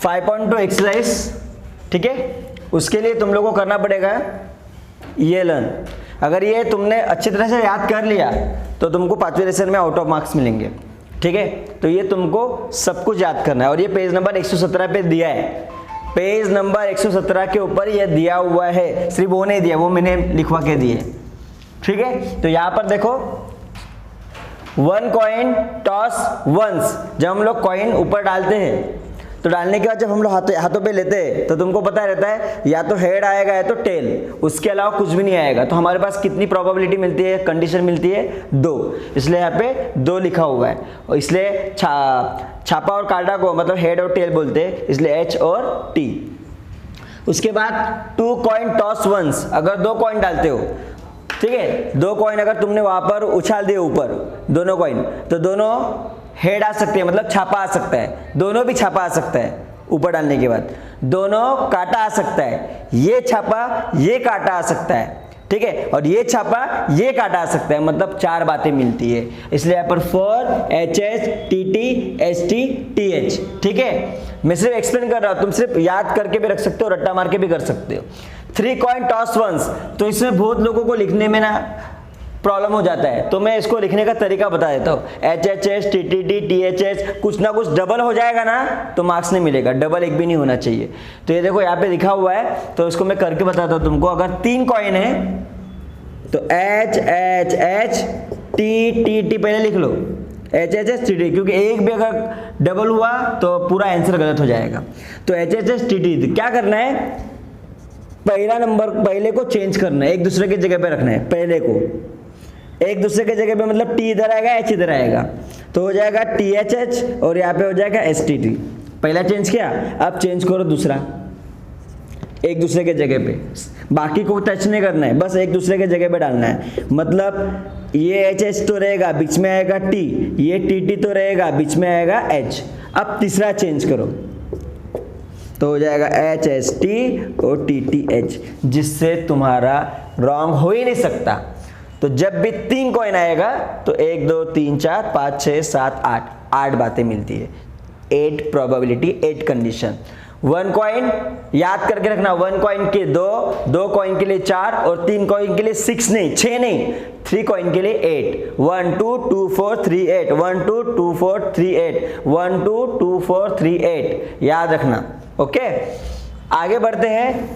5.2 exercise, ठीक है। उसके लिए तुम लोग को करना पड़ेगा ये लर्न। अगर ये तुमने अच्छी तरह से याद कर लिया तो तुमको 5वें लेसन में आउट ऑफ मार्क्स मिलेंगे, ठीक है। तो ये तुमको सब कुछ याद करना है। और ये पेज नंबर 117 पे दिया है, पेज नंबर 117 के ऊपर ये दिया हुआ है, सिर्फ वो नहीं दिया, वो मैंने लिखवा के दिए, ठीक है। तो यहाँ पर देखो, 1 कॉइन टॉस वंस। जब हम लोग कॉइन ऊपर डालते हैं तो डालने के बाद जब हम लोग हाथों पे लेते हैं तो तुमको पता रहता है या तो हेड आएगा या तो टेल, उसके अलावा कुछ भी नहीं आएगा। तो हमारे पास कितनी प्रोबेबिलिटी मिलती है, कंडीशन मिलती है 2, इसलिए यहाँ पे 2 लिखा हुआ है। और इसलिए छापा और काटा को मतलब हेड और टेल बोलते हैं, इसलिए H और T। उसके बाद 2 कॉइन टॉस वंस। अगर 2 कॉइन डालते हो, ठीक है, 2 कॉइन अगर तुमने वहां पर उछाल दिए ऊपर दोनों कॉइन, तो दोनों हेड आ सकते हैं, मतलब छापा आ सकता है, दोनों भी छापा आ सकता है ऊपर डालने के बाद, दोनों काटा आ सकता है, ये छापा ये काटा आ सकता है, ठीक है, और ये छापा ये काटा आ सकता है, मतलब 4 बातें मिलती है। इसलिए यहाँ पर 4 HH TT ST TH, ठीक है। मैं सिर्फ एक्सप्लेन कर रहा हूँ, तुम सिर्फ याद करके भी रख सकते हो, रट्टा मार के भी कर सकते हो। 3 कॉइन टॉस वंस, तो इसमें बहुत लोगों को लिखने में ना प्रॉब्लम हो जाता है, तो मैं इसको लिखने का तरीका बता देता हूँ। HHS TTT THS, कुछ ना कुछ डबल हो जाएगा ना तो मार्क्स नहीं मिलेगा, डबल एक भी नहीं होना चाहिए। तो ये देखो यहाँ पे लिखा हुआ है, तो इसको मैं करके बताता हूँ तुमको। अगर 3 कॉइन है तो HHH TTT पहले लिख लो, HHS TT, क्योंकि एक भी अगर डबल हुआ तो पूरा आंसर गलत हो जाएगा। तो HHS TT क्या करना है, पहला नंबर पहले को चेंज करना है, एक दूसरे की जगह पे रखना है, पहले को एक दूसरे के जगह पे, मतलब T इधर आएगा H इधर आएगा, तो हो जाएगा THH और यहाँ पे हो जाएगा STT। पहला चेंज किया, अब चेंज करो दूसरा, एक दूसरे के जगह पे, बाकी को टच नहीं करना है, बस एक दूसरे के जगह पे डालना है। मतलब ये HH तो रहेगा, बीच में आएगा T, ये TT तो रहेगा, बीच में आएगा H। अब तीसरा चेंज करो तो हो जाएगा HST और TTH, जिससे तुम्हारा रॉन्ग हो ही नहीं सकता। तो जब भी 3 कॉइन आएगा तो 1 2 3 4 5 6 7 8 बातें मिलती है, 8 प्रोबेबिलिटी, 8 कंडीशन। 1 कॉइन याद करके रखना, 1 कॉइन के 2 कॉइन के लिए 4 और 3 कॉइन के लिए 6 नहीं 6 नहीं, 3 कॉइन के लिए 8, 1 2 2 4 3 8, 1 2 2 4 3 8, 1 2 2 4 3 8, याद रखना, ओके। आगे बढ़ते हैं।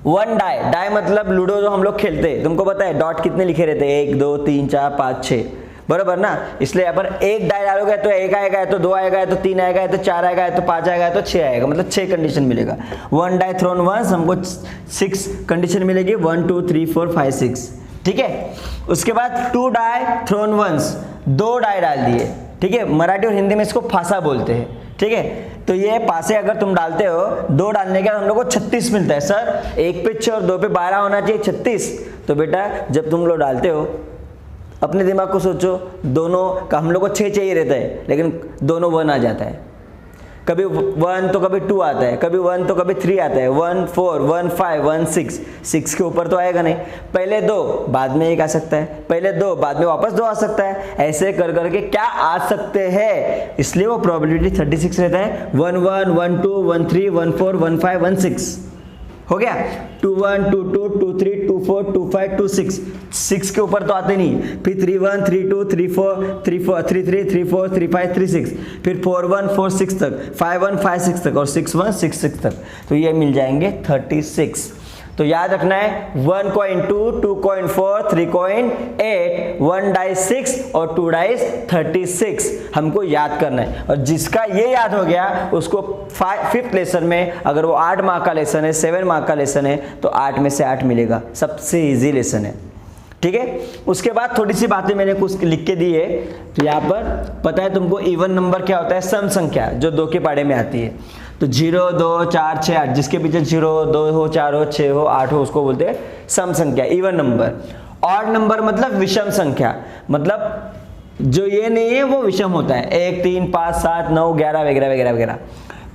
1 डाई, डाई मतलब लूडो जो हम लोग खेलते हैं, तुमको पता है डॉट कितने लिखे रहते हैं, 1 2 3 4 5 6, बराबर ना। इसलिए यहाँ पर 1 डाई डालोगे तो 1 आएगा, या तो 2 आएगा, या तो 3 आएगा, या तो 4 आएगा, या तो 5 आएगा, या तो 6 आएगा, मतलब 6 कंडीशन मिलेगा। 1 डाई थ्रोन वंस, हमको 6 कंडीशन मिलेगी, 1 2 3 4 5 6, ठीक है। उसके बाद 2 डाई थ्रोन वंस, 2 डाई डाल दिए, ठीक है। मराठी और हिंदी में इसको फासा बोलते हैं, ठीक है। तो ये पासे अगर तुम डालते हो, 2 डालने के बाद हम लोग को 36 मिलता है। सर 1 पे 6 और 2 पे 12 होना चाहिए, 36। तो बेटा जब तुम लोग डालते हो अपने दिमाग को सोचो, दोनों का हम लोग को 6 चाहिए रहता है, लेकिन दोनों 1 आ जाता है। कभी 1 तो कभी 2 आता है, कभी 1 तो कभी 3 आता है, 1 4 1 5 1 6, 6 के ऊपर तो आएगा नहीं। पहले 2 बाद में 1 आ सकता है, पहले 2 बाद में वापस 2 आ सकता है, ऐसे कर करके क्या आ सकते हैं, इसलिए वो प्रोबेबिलिटी 36 रहता है। 1 1 1 2 1 3 1 4 1 5 1 6 हो गया। 2 1 2 2 2 3 2 4 2 5 2 6, 6 के ऊपर तो आते नहीं। फिर 3 1 3 2 3 4 3 4 3 3 3 4 3 5 3 6, फिर 4 1 4 6 तक, 5 1 5 6 तक, और 6 1 6 6 तक, तो ये मिल जाएंगे 36। तो याद रखना है 1 कॉइन 2, 2 कॉइन 4, 3 कॉइन 8, 1 डाइस 6 और 2 डाइस 36 हमको याद करना है। और जिसका ये याद हो गया उसको 5th लेसन में, अगर वो 8 मार्क का लेसन है, 7 मार्क का लेसन है, तो 8 में से 8 मिलेगा, सबसे इजी लेसन है, ठीक है। उसके बाद थोड़ी सी बातें मैंने कुछ लिख के दी है। तो यहाँ पर पता है तुमको इवन नंबर क्या होता है, सम संख्या जो 2 के पाड़े में आती है। तो 0 2 4 6 8, जिसके पीछे 0 2 हो 4 हो 6 हो 8 हो, उसको बोलते हैं सम संख्या, इवन नंबर। ऑड नंबर मतलब विषम संख्या, मतलब जो ये नहीं है वो विषम होता है, 1 3 5 7 9 11 वगैरह वगैरह वगैरह।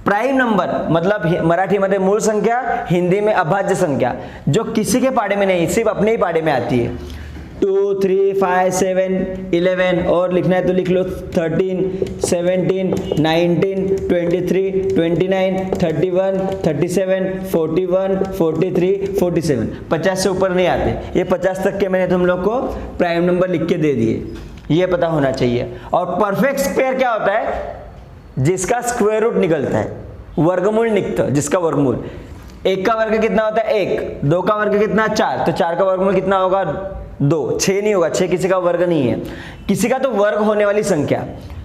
प्राइम नंबर मतलब मराठी में मूल संख्या, हिंदी में अभाज्य संख्या, जो किसी के पाड़े में नहीं, सिर्फ अपने ही पाड़े में आती है। 2 3 5 7 11 और लिखना है तो लिख लो 13 17 19 23 29 31 37 41 43 47 50 से ऊपर नहीं आते। ये 50 तक के मैंने तुम लोग को प्राइम नंबर लिख के दे दिए, ये पता होना चाहिए। और परफेक्ट स्क्वायर क्या होता है? जिसका स्क्वायर रूट निकलता है, वर्गमूल निकलता है, जिसका वर्गमूल। 1 का वर्ग कितना होता है? 1। 2 का वर्ग कितना? 4। तो 4 का वर्गमूल कितना होगा? 2। 6 नहीं होगा, 6 किसी का वर्ग नहीं है, किसी का तो वर्ग होने वाली संख्या।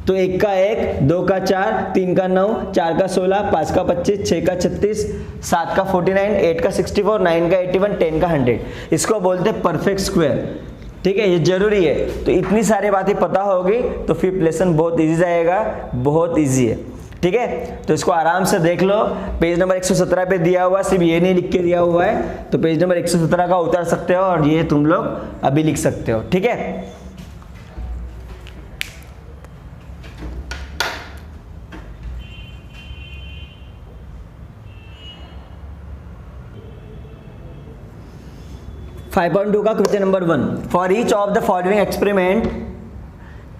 तो 1 का 1, 2 का 4, 3 का 9, 4 का 16, 5 का 25, 6 का 36, 7 का 49, 8 का 64, 9 का 81, 10 का 100। इसको बोलते हैं परफेक्ट स्क्वायर। ठीक है, ये जरूरी है। तो इतनी सारी बातें पता होगी तो फिर लेसन बहुत इजी जाएगा, बहुत इजी है। ठीक है, तो इसको आराम से देख लो। पेज नंबर 117 पे दिया हुआ, सिर्फ ये नहीं लिख के दिया हुआ है, तो पेज नंबर 117 का उतार सकते हो और ये तुम लोग अभी लिख सकते हो। ठीक है, फाइव 5.2 का question number 1। For each of the following experiment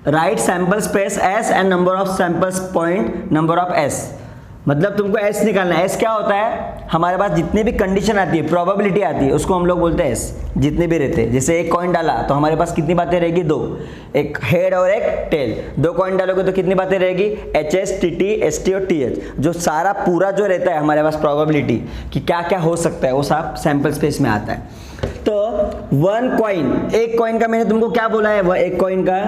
right sample space S and number of samples point number of S. मतलब तुमको एस निकालना है। एस क्या होता है? हमारे पास जितनी भी कंडीशन आती है, प्रोबेबिलिटी आती है, उसको हम लोग बोलते हैं एस। जितने भी रहते हैं, जैसे एक कॉइन डाला तो हमारे पास कितनी बातें रहेगी? 2, एक हेड और एक टेल। 2 कॉइन डालोगे तो कितनी बातें रहेगी? HS, TT, ST और TH। जो सारा पूरा जो रहता है हमारे पास प्रोबेबिलिटी कि क्या क्या हो सकता है, वो सब सैंपल स्पेस में आता है। तो 1 कॉइन, एक कॉइन का मैंने तुमको क्या बोला है? वह एक कॉइन का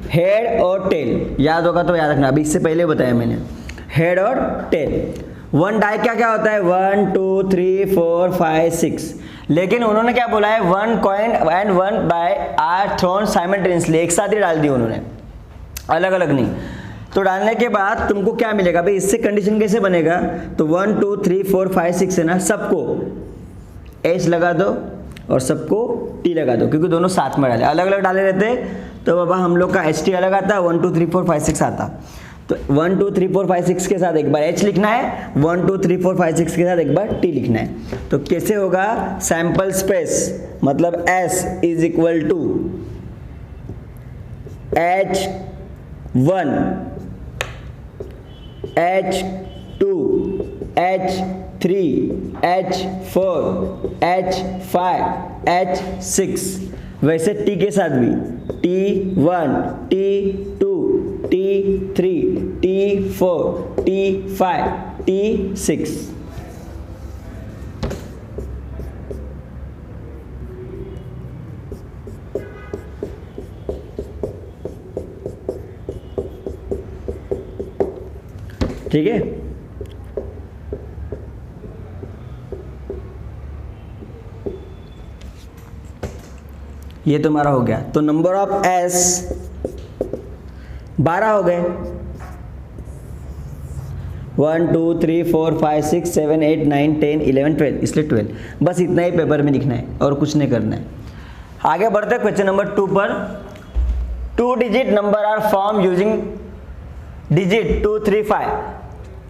हेड और टेल, याद होगा तो याद रखना, अभी इससे पहले बताया मैंने, हेड और टेल। 1 डाई क्या क्या होता है? 1 2 3 4 5 6। लेकिन उन्होंने क्या बोला है? 1 coin and 1 die are thrown simultaneously, एक साथ ही डाल दी उन्होंने, अलग अलग नहीं। तो डालने के बाद तुमको क्या मिलेगा भाई? इससे कंडीशन कैसे बनेगा? तो 1 2 3 4 5 6 है ना, सबको एच लगा दो और सबको टी लगा दो, क्योंकि दोनों साथ में डाले। अलग अलग डाले रहते तो बाबा हम लोग का एच टी अलग आता, 1 2 3 4 5 6 आता। तो 1 2 3 4 5 6 के साथ एक बार एच लिखना है, 1 2 3 4 5 6 के साथ एक बार टी लिखना है। तो कैसे होगा? सैंपल स्पेस मतलब S is equal to H1, H2, H3, H4, H5, H6। वैसे टी के साथ भी T1, T2, T3, T4, T5, T6। ठीक है, ये तुम्हारा हो गया। तो नंबर ऑफ एस 12 हो गए, 1 2 3 4 5 6 7 8 9 10 11 12, इसलिए 12। बस इतना ही पेपर में लिखना है और कुछ नहीं करना है। आगे बढ़ते क्वेश्चन नंबर 2 पर। 2 digit number are form using digit 2 3 5।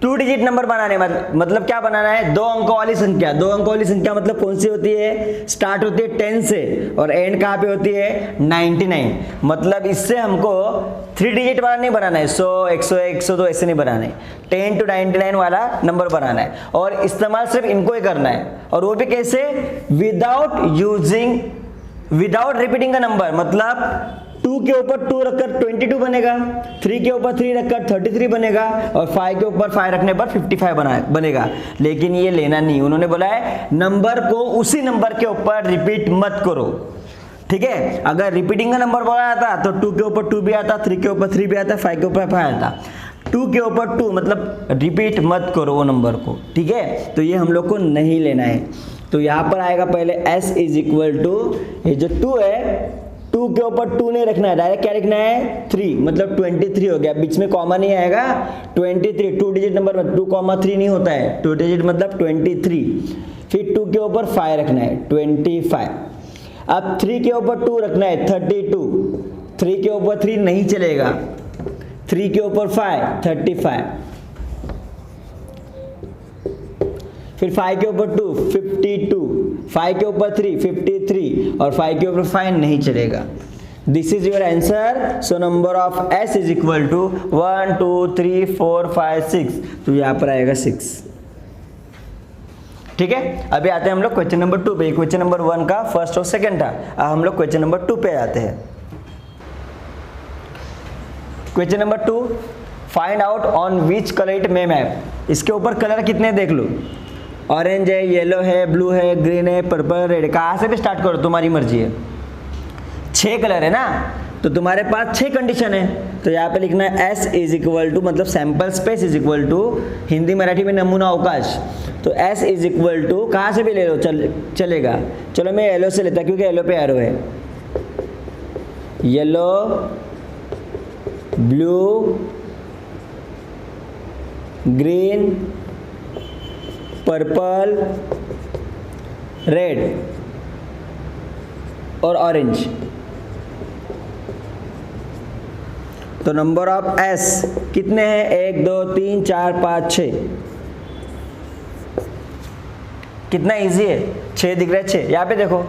2 digit number बनाने मतलब क्या बनाना है? 2 अंकों वाली संख्या। 2 अंकों वाली संख्या मतलब कौन सी होती है? स्टार्ट होती है 10 से और एंड कहाँ पे होती है? 99। मतलब इससे हमको 3 डिजिट वाला नहीं बनाना है, 100 101 102 ऐसे नहीं बनाना है, 10 to 99 वाला नंबर बनाना है। और इस्तेमाल सिर्फ इनको ही करना है, और वो भी कैसे? विदाउट रिपीटिंग का नंबर। मतलब 2 के ऊपर 2 रखकर 22 बनेगा, 3 के ऊपर 3 रखकर 33 बनेगा, और 5 के ऊपर 5 रखने पर 55 बनेगा। लेकिन ये लेना नहीं, उन्होंने बोला है नंबर को उसी नंबर के ऊपर रिपीट मत करो। ठीक है, अगर रिपीटिंग का नंबर बोला जाता तो 2 के ऊपर 2 भी आता, 3 के ऊपर 3 भी आता, 5 के ऊपर 5 आता। 2 के ऊपर 2 मतलब रिपीट मत करो वो नंबर को। ठीक है, तो ये हम लोग को नहीं लेना है। तो यहाँ पर आएगा पहले s इज इक्वल टू, ये जो 2 है 2 के ऊपर 2 नहीं रखना है, डायरेक्ट क्या लिखना है? 3, मतलब 23 हो गया, बीच में कॉमा नहीं आएगा। 23 2 डिजिट नंबर में 2, 3 नहीं होता है, 2 डिजिट मतलब 23। फिर 2 के ऊपर 5 रखना है, 25। अब 3 के ऊपर 2 रखना है, 32। 3 के ऊपर 3 नहीं चलेगा, 3 के ऊपर 5 35। फिर 5 के ऊपर 2 52, 5 के ऊपर 3 53 और 5 के ऊपर 5 नहीं चलेगा। This is your answer. So number of S is equal to 1 2 3 4 5 6, तो यहाँ पर आएगा 6। ठीक है, अभी आते हैं हम लोग क्वेश्चन नंबर 2 पे। क्वेश्चन नंबर 1 का फर्स्ट और सेकंड था, अब हम लोग क्वेश्चन नंबर 2 पे आते हैं। Question number 2, find out on which colour it may map. इसके ऊपर कलर कितने देख लो, ऑरेंज है, येलो है, ब्लू है, ग्रीन है, पर्पल, रेड। कहाँ से भी स्टार्ट करो, तुम्हारी मर्जी है। 6 कलर है ना, तो तुम्हारे पास 6 कंडीशन है। तो यहाँ पे लिखना है S इज इक्वल टू, मतलब sample space is equal to, Hindi Marathi में नमूना अवकाश। तो S इज इक्वल टू, कहाँ से भी ले लो चलेगा। चलो मैं येलो से लेता क्योंकि येलो पे एरो है। Yellow, blue, green, purple, red और ऑरेंज। तो नंबर ऑफ S कितने हैं, 1 2 3 4 5 6। कितना इजी है, 6 दिख रहा है 6। यहाँ पे देखो,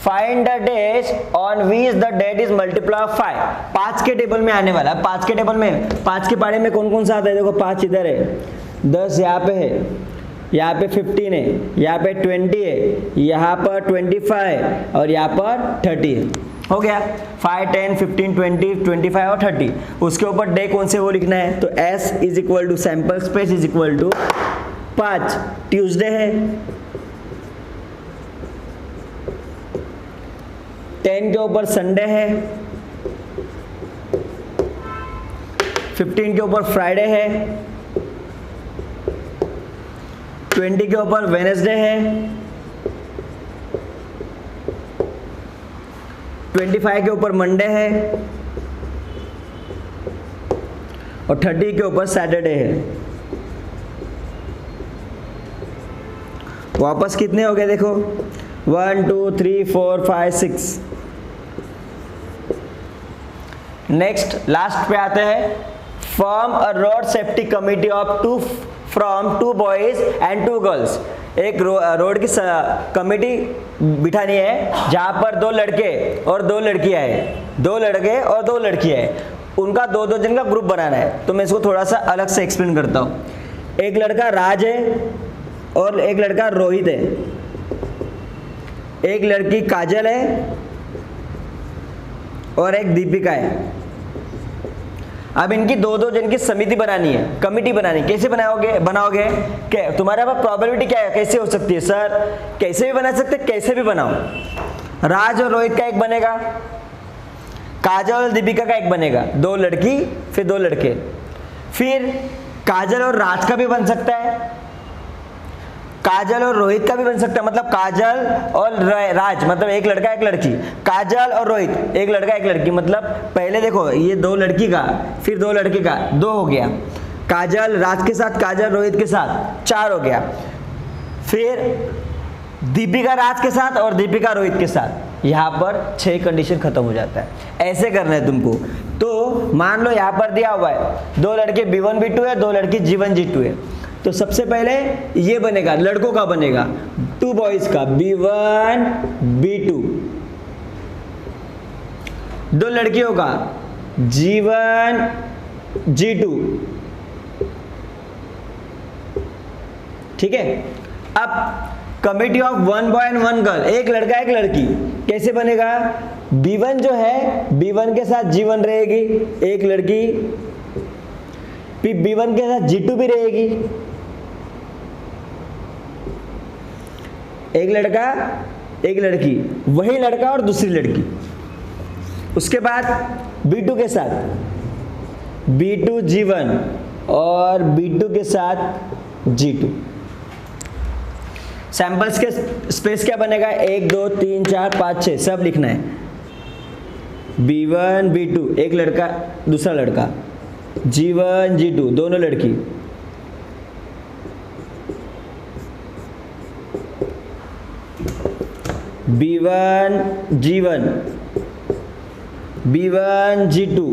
find the days on which the date is multiply of 5। 5 के टेबल में आने वाला है। 5 के टेबल में, 5 के पारे में कौन कौन सा आता है, देखो 5 इधर है, 10 यहाँ पे है, यहाँ पे 15 है, यहाँ पे 20 है, यहाँ पर 25 और यहाँ पर 30 है। हो गया 5 10 15 20 25 और 30। उसके ऊपर डे कौन से वो लिखना है। तो S is equal to sample space is equal to 5, Tuesday है। 10 के ऊपर संडे है, 15 के ऊपर फ्राइडे है, 20 के ऊपर वेडनेसडे है, 25 के ऊपर मंडे है और 30 के ऊपर सैटरडे है। वापस कितने हो गए देखो, 1 2 3 4 5 6। नेक्स्ट लास्ट पे आते हैं, form a road safety committee of 2 from 2 boys and 2 girls. एक रोड की कमेटी बिठानी है जहाँ पर 2 लड़के और 2 लड़कियाँ हैं, 2 लड़के और 2 लड़कियाँ हैं, उनका 2-2 जन का ग्रुप बनाना है। तो मैं इसको थोड़ा सा अलग से एक्सप्लेन करता हूँ। एक लड़का राज है और एक लड़का रोहित है, एक लड़की काजल है और एक दीपिका है। अब इनकी 2-2 जन की समिति बनानी है, कमिटी बनानी। कैसे बनाओगे क्या तुम्हारे पास प्रोबेबिलिटी क्या है, कैसे हो सकती है सर, कैसे भी बना सकते, कैसे भी बनाओ। राज और रोहित का एक बनेगा, काजल और दीपिका का एक बनेगा, 2 लड़की फिर 2 लड़के। फिर काजल और राज का भी बन सकता है, काजल और रोहित का भी बन सकता है, मतलब काजल और राज मतलब एक लड़का एक लड़की, काजल और रोहित एक लड़का एक लड़की। मतलब पहले देखो ये 2 लड़की का फिर 2 लड़के का 2 हो गया, काजल राज के साथ काजल रोहित के साथ 4 हो गया, फिर दीपिका राज के साथ और दीपिका रोहित के साथ। यहाँ पर 6 कंडीशन खत्म हो जाता है। ऐसे करना है तुमको। तो मान लो यहाँ पर दिया हुआ है 2 लड़के B1 B2 है, 2 लड़की G1 G2 है। तो सबसे पहले ये बनेगा, लड़कों का बनेगा 2 बॉयज का B1 B2, 2 लड़कियों का G1 G2। ठीक है, अब committee of 1 boy and 1 girl, एक लड़का एक लड़की, कैसे बनेगा। B1 जो है B1 के साथ G1 रहेगी एक लड़की, फिर B1 के साथ G2 भी रहेगी एक लड़का एक लड़की, वही लड़का और दूसरी लड़की। उसके बाद B2 के साथ B2 G1 और B2 के साथ G2। सैंपल्स के स्पेस क्या बनेगा, 1 2 3 4 5 6 सब लिखना है। B1 B2 एक लड़का दूसरा लड़का, G1 G2 दोनों लड़की, B1 G1 B1 G2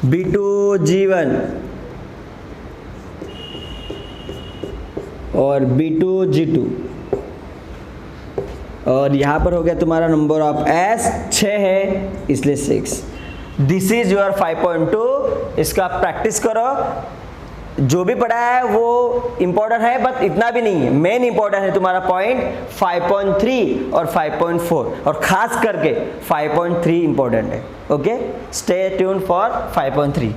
B2 G1 और B2 G2। और यहाँ पर हो गया तुम्हारा नंबर ऑफ एस 6 है इसलिए 6। This is your 5.2। इसका प्रैक्टिस करो, जो भी पढ़ा है वो इम्पोर्टेंट है बट इतना भी नहीं है। मेन इम्पोर्टेंट है तुम्हारा पॉइंट 5.3 और 5.4 और खास करके 5.3 इम्पोर्टेंट है। Okay, stay tune for 5.3।